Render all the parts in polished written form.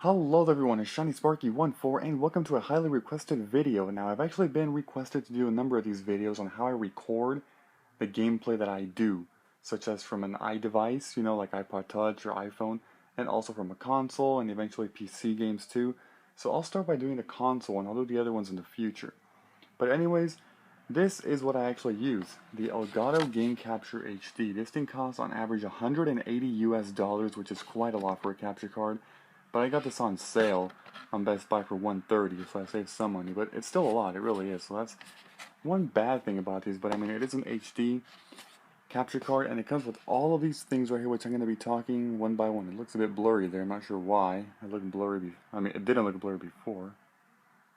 Hello everyone, it's ShinySparky14 and welcome to a highly requested video. Now I've actually been requested to do a number of these videos on how I record the gameplay that I do, such as from an iDevice, like iPod Touch or iPhone, and also from a console and eventually PC games too. So I'll start by doing the console and I'll do the other ones in the future. But anyways, this is what I actually use, the Elgato Game Capture HD. This thing costs on average $180 US, which is quite a lot for a capture card. But I got this on sale on Best Buy for $130, so I saved some money. But it's still a lot, it really is. So that's one bad thing about these. But I mean, it is an HD capture card, and it comes with all of these things right here, which I'm going to be talking one by one. It looks a bit blurry there. I'm not sure why. It looked blurry. It didn't look blurry before,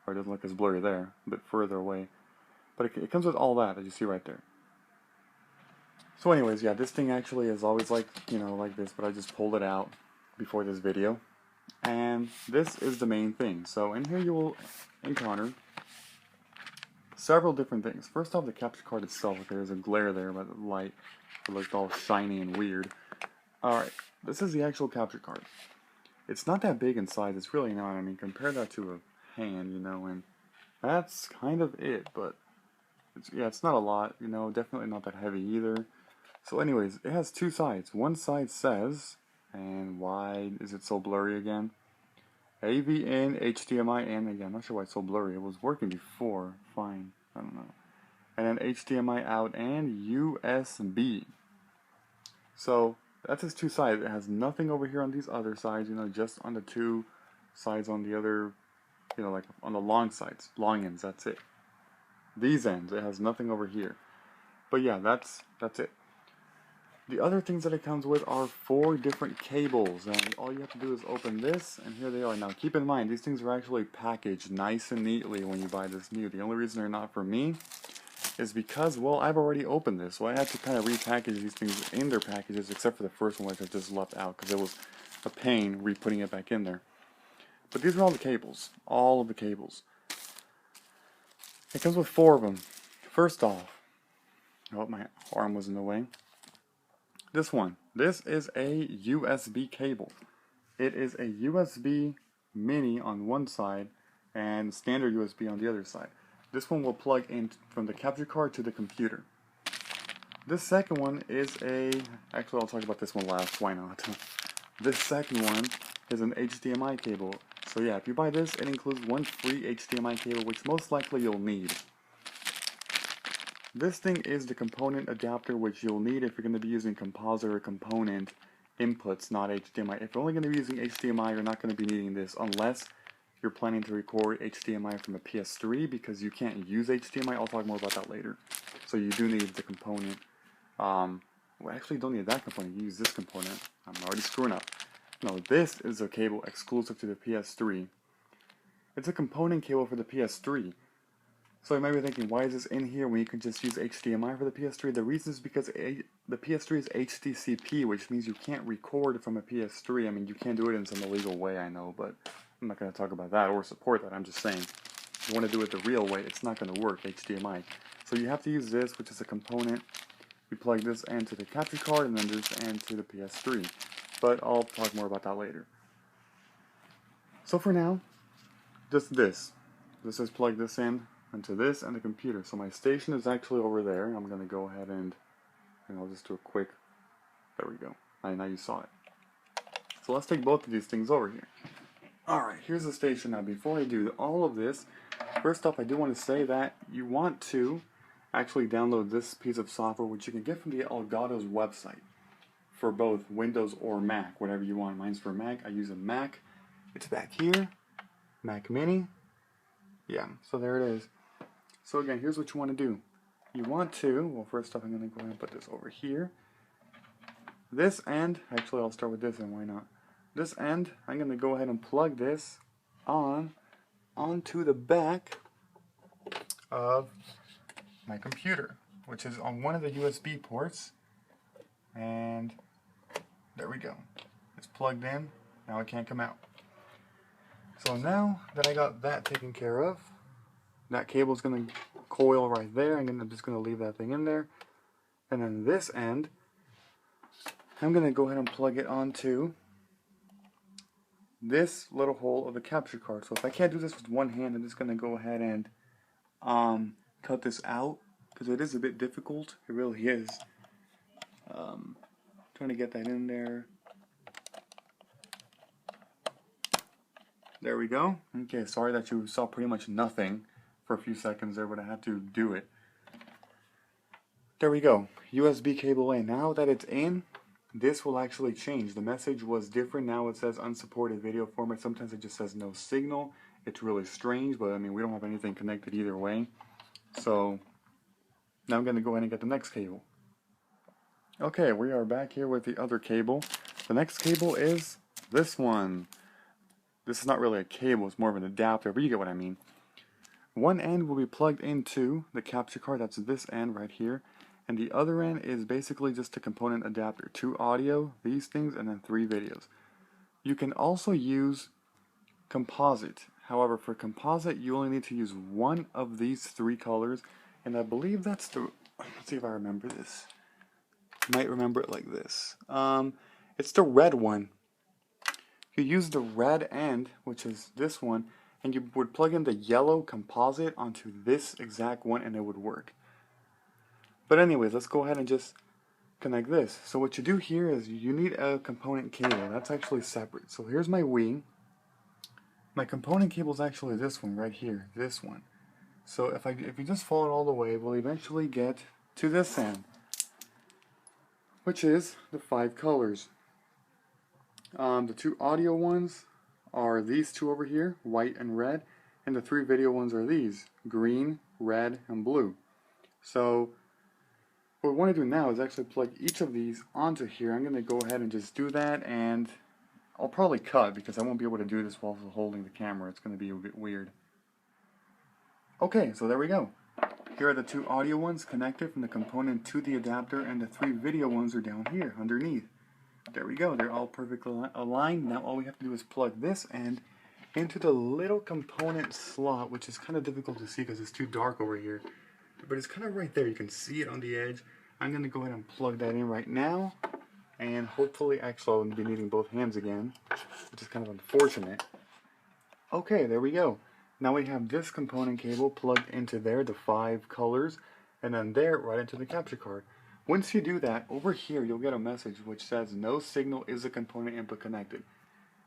or it doesn't look as blurry there, a bit further away. But it comes with all that you see right there. So anyways, yeah, this thing actually is always like this, but I just pulled it out before this video. And this is the main thing. So in here you will encounter several different things. First off, the capture card itself. Okay, there's a glare there by the light. It looked all shiny and weird. Alright, this is the actual capture card. It's not that big in size. It's really not. I mean, compare that to a hand, and that's kind of it. But it's not a lot, definitely not that heavy either. So anyways, it has two sides. One side says, and why is it so blurry again? AV in, HDMI in. Again, I'm not sure why it's so blurry. It was working before, fine, I don't know. And then HDMI out and USB. So that's its two sides. It has nothing over here on these other sides, just on the two sides on the other, like on the long sides, long ends, that's it. These ends, it has nothing over here. But yeah, that's it. The other things that it comes with are 4 different cables, and all you have to do is open this, and here they are. Now keep in mind, these things are actually packaged nice and neatly when you buy this new. The only reason they're not for me is because, well, I've already opened this, so I had to kind of repackage these things in their packages, except for the first one, which I just left out, because it was a pain re-putting it back in there. But these are all the cables, all of the cables. It comes with 4 of them. First off, oh, my arm was in the way. This one. This is a USB cable. It is a USB mini on one side and standard USB on the other side. This one will plug in from the capture card to the computer. This second one is actually I'll talk about this one last, why not? This second one is an HDMI cable. So yeah, if you buy this, it includes one free HDMI cable, which most likely you'll need. This thing is the component adapter which you'll need if you're going to be using composite or component inputs, not HDMI. If you're only going to be using HDMI, you're not going to be needing this unless you're planning to record HDMI from a PS3, because you can't use HDMI. I'll talk more about that later. So you do need the component. Well, actually don't need that component. You use this component. I'm already screwing up. No, this is a cable exclusive to the PS3. It's a component cable for the PS3. So you might be thinking, why is this in here when you can just use HDMI for the PS3? The reason is because the PS3 is HDCP, which means you can't record from a PS3. I mean, you can do it in some illegal way, I know, but I'm not going to talk about that or support that. I'm just saying, if you want to do it the real way, it's not going to work, HDMI. So you have to use this, which is a component. You plug this end to the capture card and then this end to the PS3. But I'll talk more about that later. So for now, just this. This is plug this in into this and the computer. So my station is actually over there. I'm going to go ahead and I'll just do a quick, there we go. Now you saw it. So let's take both of these things over here. Alright, here's the station. Now before I do all of this, first off I do want to say that you want to actually download this piece of software, which you can get from the Elgato's website for both Windows or Mac, whatever you want. Mine's for Mac. I use a Mac. It's back here. Mac Mini. Yeah, so there it is. So again, here's what you want to do. You want to, well, first off I'm going to go ahead and put this over here. This end, actually I'll start with this end, why not? This end, I'm going to go ahead and plug this onto the back of my computer, which is on one of the USB ports. And there we go. It's plugged in, now it can't come out. So now that I got that taken care of, that cable's going to coil right there. I'm just going to leave that thing in there. And then this end, I'm going to go ahead and plug it onto this little hole of the capture card. So if I can't do this with one hand, I'm just going to go ahead and cut this out, because it is a bit difficult. It really is. Trying to get that in there. There we go. Okay, sorry that you saw pretty much nothing for a few seconds there, but I had to do it. There we go. USB cable in. Now that it's in, this will actually change. The message was different. Now it says unsupported video format. Sometimes it just says no signal. It's really strange, but I mean, we don't have anything connected either way. So now I'm going to go ahead and get the next cable. Okay, we are back here with the other cable. The next cable is this one. This is not really a cable, it's more of an adapter, but you get what I mean. One end will be plugged into the capture card, that's this end right here. And the other end is basically just a component adapter. 2 audio, these things, and then 3 videos. You can also use composite. However, for composite, you only need to use one of these 3 colors. And I believe that's the... Let's see if I remember this. I might remember it like this. It's the red one. You use the red end, which is this one, and you would plug in the yellow composite onto this exact one and it would work. But anyways, let's go ahead and just connect this. So what you do here is you need a component cable. That's actually separate. So here's my Wii. My component cable is actually this one right here, this one. So if you just follow it all the way, we'll eventually get to this end, which is the 5 colors. The 2 audio ones are these 2 over here, white and red, and the 3 video ones are these, green, red, and blue. So what we want to do now is actually plug each of these onto here. I'm going to go ahead and just do that, and I'll probably cut because I won't be able to do this while holding the camera. It's going to be a bit weird. Okay, so there we go. Here are the 2 audio ones connected from the component to the adapter, and the 3 video ones are down here underneath. There we go, they're all perfectly aligned. Now all we have to do is plug this end into the little component slot, which is kind of difficult to see because it's too dark over here. But it's kind of right there, you can see it on the edge. I'm going to go ahead and plug that in right now. And hopefully, actually I'll be needing both hands again, which is kind of unfortunate. Okay, there we go. Now we have this component cable plugged into there, the 5 colors, and then there right into the capture card. Once you do that, over here you'll get a message which says no signal is a component input connected.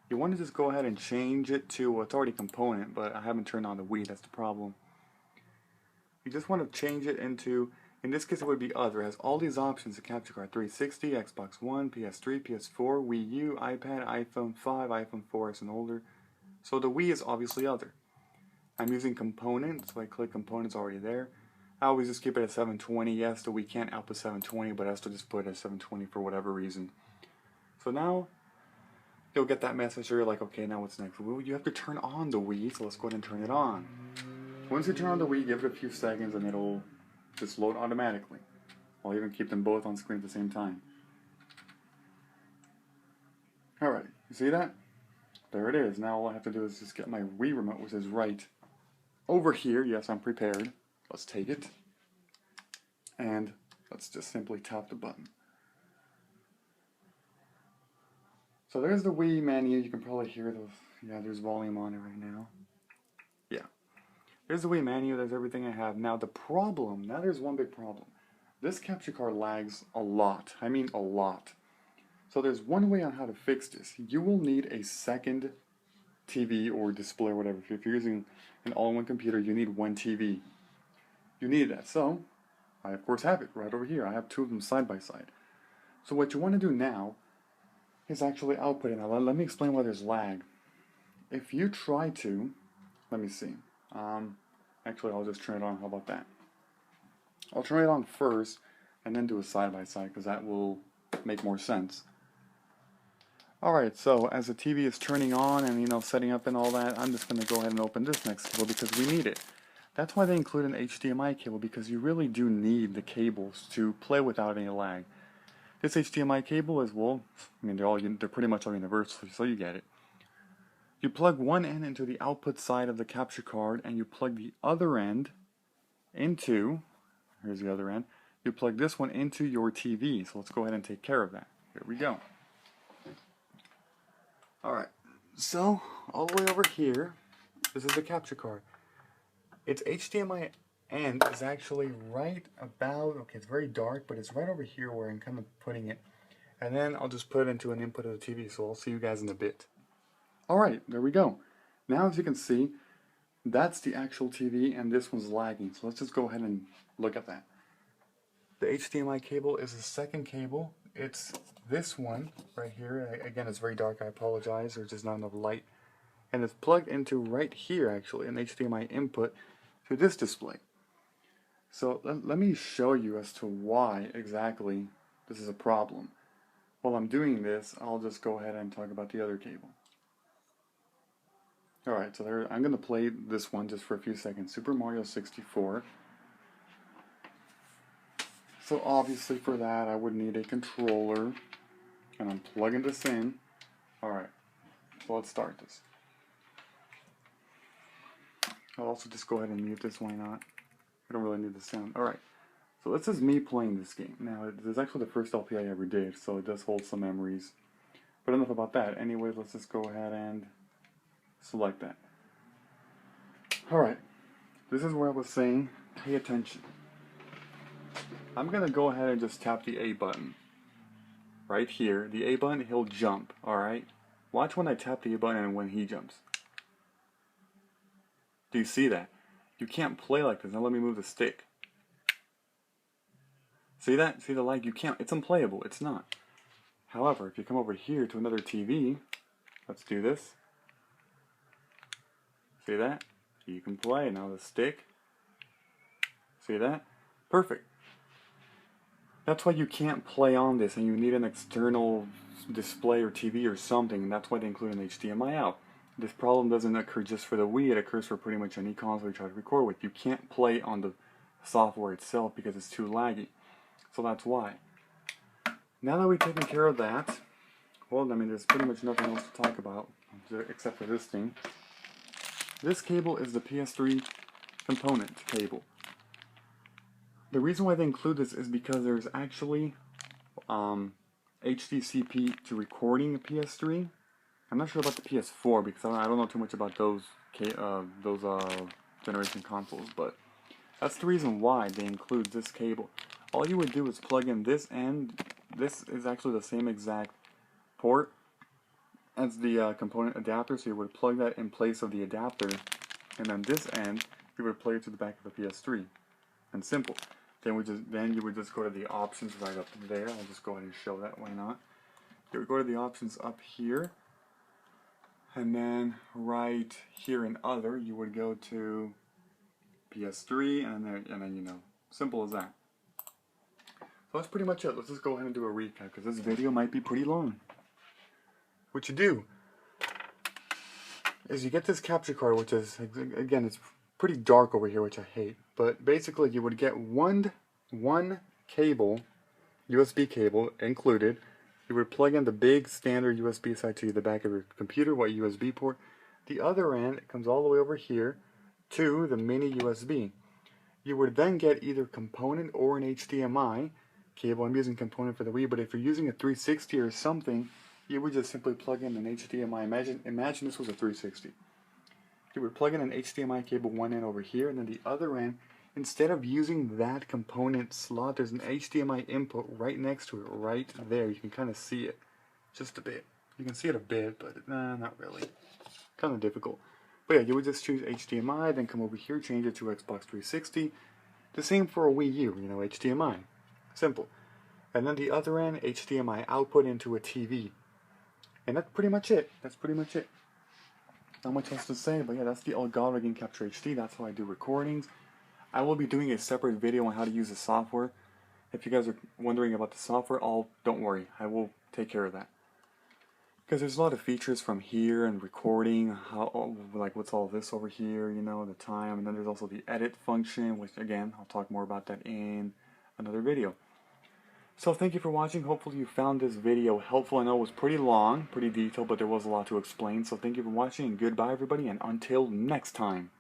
You want to just go ahead and change it to, well, it's already component, but I haven't turned on the Wii, that's the problem. You just want to change it into, in this case it would be other. It has all these options, the capture card: 360, Xbox One, PS3, PS4, Wii U, iPad, iPhone 5, iPhone 4S and older. So the Wii is obviously other. I'm using components, so I click components, already there. I always just keep it at 720. Yes, the Wii can't output 720, but I still just put it at 720 for whatever reason. So now, you'll get that message where you're like, okay, now what's next? Well, you have to turn on the Wii, so let's go ahead and turn it on. Once you turn on the Wii, give it a few seconds and it'll just load automatically. I'll even keep them both on screen at the same time. Alright, you see that? There it is. Now all I have to do is just get my Wii remote, which is right over here. Yes, I'm prepared. Let's take it, and let's just simply tap the button. So there's the Wii menu. You can probably hear those. Yeah, there's volume on it right now. Yeah. There's the Wii menu. There's everything I have. Now there's one big problem. This capture card lags a lot. I mean a lot. So there's one way on how to fix this. You will need a second TV or display or whatever. If you're using an all-in-one computer, you need one TV. You need that. So I of course have it right over here. I have 2 of them side by side. So what you want to do now is actually output it. Now let me explain why there's lag. If you try to, let me see. Actually I'll just turn it on. How about that? I'll turn it on first and then do a side by side because that will make more sense. Alright, so as the TV is turning on and setting up and all that, I'm just going to go ahead and open this next cable because we need it. That's why they include an HDMI cable, because you really do need the cables to play without any lag. This HDMI cable is, well, I mean they're pretty much all universal, so you get it. You plug one end into the output side of the capture card and you plug the other end into, here's the other end, you plug this one into your TV. So let's go ahead and take care of that. Here we go. Alright, So, all the way over here, this is the capture card. Its HDMI end is actually right about, okay, it's very dark, but it's right over here where I'm kind of putting it. And then I'll just put it into an input of the TV, so I'll see you guys in a bit. Alright, there we go. Now as you can see, that's the actual TV and this one's lagging. So let's just go ahead and look at that. The HDMI cable is the second cable. It's this one right here. Again, it's very dark, I apologize, there's just not enough light. And it's plugged into right here actually, an HDMI input to this display. So let me show you as to why exactly this is a problem. While I'm doing this, I'll just go ahead and talk about the other cable. Alright, so there, I'm going to play this one just for a few seconds. Super Mario 64. So obviously for that I would need a controller. And I'm plugging this in. Alright, so let's start this. I'll also just go ahead and mute this, why not? I don't really need the sound. Alright, so this is me playing this game. Now, this is actually the first LP I ever did, so it does hold some memories. But enough about that. Anyway, let's just go ahead and select that. Alright, this is where I was saying, pay attention. I'm going to go ahead and just tap the A button. Right here, the A button, he'll jump, alright? Watch when I tap the A button and when he jumps. Do you see that? You can't play like this. Now let me move the stick. See that? See the lag? You can't. It's unplayable. It's not. However, if you come over here to another TV, let's do this. See that? You can play. Now the stick. See that? Perfect. That's why you can't play on this and you need an external display or TV or something, and that's why they include an HDMI out. This problem doesn't occur just for the Wii, it occurs for pretty much any console you try to record with. You can't play on the software itself because it's too laggy. So that's why. Now that we've taken care of that, well, I mean, there's pretty much nothing else to talk about except for this thing. This cable is the PS3 component cable. The reason why they include this is because there's actually HDCP to recording a PS3. I'm not sure about the PS4 because I don't know too much about those generation consoles, but that's the reason why they include this cable. All you would do is plug in this end. This is actually the same exact port as the component adapter, so you would plug that in place of the adapter, and then this end you would plug it to the back of the PS3. And simple. Then you would just go to the options right up there. I'll just go ahead and show that. Why not? You would go to the options up here, and then right here in other, you would go to PS3, and then you know, simple as that. So that's pretty much it. Let's just go ahead and do a recap because this video might be pretty long. What you do is you get this capture card, which is, again, it's pretty dark over here, which I hate. But basically, you would get one cable, USB cable included. You would plug in the big standard USB side to the back of your computer, what USB port. The other end comes all the way over here to the mini USB. You would then get either component or an HDMI cable. I'm using component for the Wii, but if you're using a 360 or something, you would just simply plug in an HDMI. Imagine this was a 360. You would plug in an HDMI cable one end over here, and then the other end, instead of using that component slot, there's an HDMI input right next to it, right there. You can kind of see it, just a bit. You can see it a bit, but not really. Kind of difficult. But yeah, you would just choose HDMI, then come over here, change it to Xbox 360. The same for a Wii U, you know, HDMI. Simple. And then the other end, HDMI output into a TV. And that's pretty much it. That's pretty much it. Not much else to say, but yeah, that's the Elgato Game Capture HD. That's how I do recordings. I will be doing a separate video on how to use the software. If you guys are wondering about the software, don't worry. I will take care of that. Because there's a lot of features from here and recording, like what's all this over here, you know, the time, and then there's also the edit function, which again, I'll talk more about that in another video. So thank you for watching. Hopefully you found this video helpful. I know it was pretty long, pretty detailed, but there was a lot to explain. So thank you for watching, and goodbye everybody, and until next time.